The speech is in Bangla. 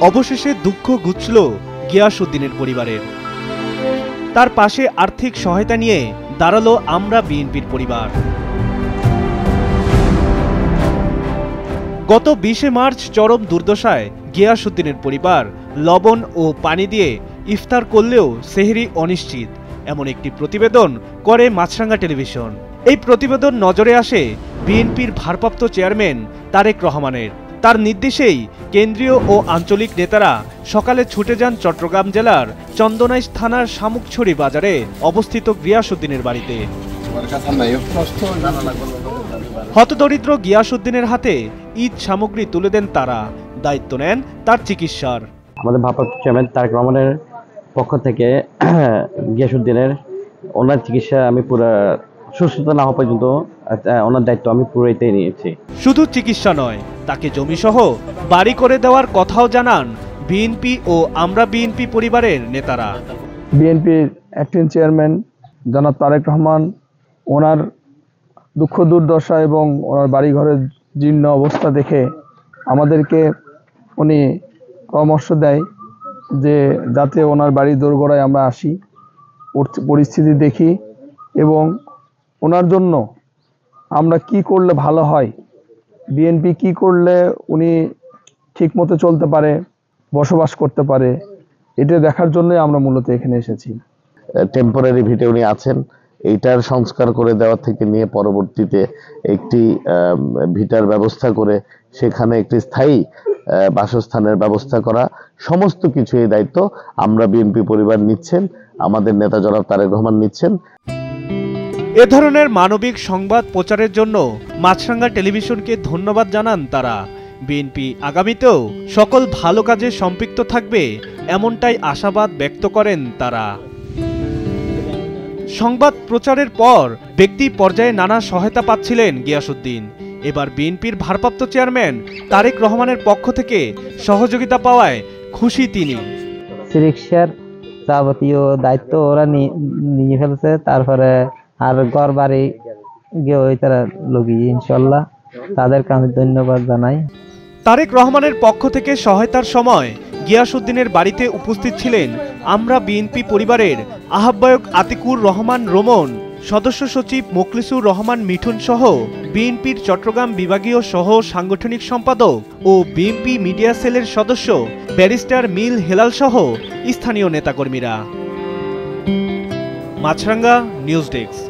অবশেষে দুঃখ ঘুচল গিয়াসউদ্দিনের পরিবারের। তার পাশে আর্থিক সহায়তা নিয়ে দাঁড়ালো আমরা বিএনপির পরিবার। গত 20 মার্চ চরম দুর্দশায় গিয়াসউদ্দিনের পরিবার লবণ ও পানি দিয়ে ইফতার করলেও সেহরি অনিশ্চিত, এমন একটি প্রতিবেদন করে মাছরাঙ্গা টেলিভিশন। এই প্রতিবেদন নজরে আসে বিএনপির ভারপ্রাপ্ত চেয়ারম্যান তারেক রহমানের। তার নির্দেশেই কেন্দ্রীয় ও আঞ্চলিক নেতারা সকালে ছুটে যান চট্টগ্রাম জেলার চন্দনাইশ থানার শামুকছড়ি বাজারে অবস্থিত গিয়াসউদ্দিনের বাড়িতে। হতদরিদ্র গিয়াসউদ্দিনের হাতে ঈদ সামগ্রী তুলে দেন তারা, দায়িত্ব নেন তার চিকিৎসার। আমাদের ভারপ্রাপ্ত চেয়ারম্যান তারেক রহমানের পক্ষ থেকে গিয়াসউদ্দিনের ওনার চিকিৎসা আমি পুরো সুস্থতা না হওয়া পর্যন্ত ওনার দায়িত্ব আমি পুরোটাই নিয়েছি। শুধু চিকিৎসা নয়, তাকে জমিসহ বাড়ি করে দেওয়ার কথাও জানান বিএনপি ও আমরা বিএনপি পরিবারের নেতারা। বিএনপির অ্যাক্টিং চেয়ারম্যান জনাব তারেক রহমান ওনার দুঃখ দুর্দশা এবং ওনার বাড়িঘরের জীর্ণ অবস্থা দেখে আমাদেরকে উনি পরামর্শ দেয় যে যাতে ওনার বাড়ির দোরগোড়ায় আমরা আসি, পরিস্থিতি দেখি এবং ওনার জন্য আমরা কি করলে ভালো হয়, বিএনপি কি করলে উনি ঠিকমতো চলতে পারে, বসবাস করতে পারে, এটা দেখার জন্যই আমরা মূলত এখানে এসেছি। টেম্পোরারি ভিটে উনি আছেন, এইটার সংস্কার করে দেওয়া থেকে নিয়ে পরবর্তীতে একটি ভিটার ব্যবস্থা করে সেখানে একটি স্থায়ী বাসস্থানের ব্যবস্থা করা, সমস্ত কিছু এই দায়িত্ব আমরা বিএনপি পরিবার নিচ্ছেন, আমাদের নেতা জনাব তারেক রহমান নিচ্ছেন। এ ধরনের মানবিক সংবাদ প্রচারের জন্য মাছরাঙ্গা টেলিভিশনকে ধন্যবাদ জানান তারা। বিএনপি আগামীতেও সকল ভালো কাজে সম্পৃক্ত থাকবে, এমনটাই আশাবাদ ব্যক্ত করেন তারা। সংবাদ প্রচারের পর ব্যক্তি পর্যায়ে নানা সহায়তা পাচ্ছিলেন গিয়াসউদ্দিন। এবার বিএনপির ভারপ্রাপ্ত চেয়ারম্যান তারেক রহমানের পক্ষ থেকে সহযোগিতা পাওয়ায় খুশি তিনি। চিকিৎসার যাবতীয় দায়িত্ব ওরা নিয়ে ফেলছে, তারপরে আর ঘর বাড়ি গিয়ে ওই তারা লগি ইনশাল্লাহ, তাদেরকে আমি ধন্যবাদ জানাই। তারেক রহমানের পক্ষ থেকে সহায়তার সময় গিয়াসউদ্দিনের বাড়িতে উপস্থিত ছিলেন আমরা বিএনপি পরিবারের আহ্বায়ক আতিকুর রহমান রোমন, সদস্য সচিব মোখলিসুর রহমান মিঠুন সহ বিএনপির চট্টগ্রাম বিভাগীয় সহ সাংগঠনিক সম্পাদক ও বিএনপি মিডিয়া সেলের সদস্য ব্যারিস্টার মিল হেলাল সহ স্থানীয় নেতাকর্মীরা। মাছরাঙ্গা নিউজ ডেস্ক।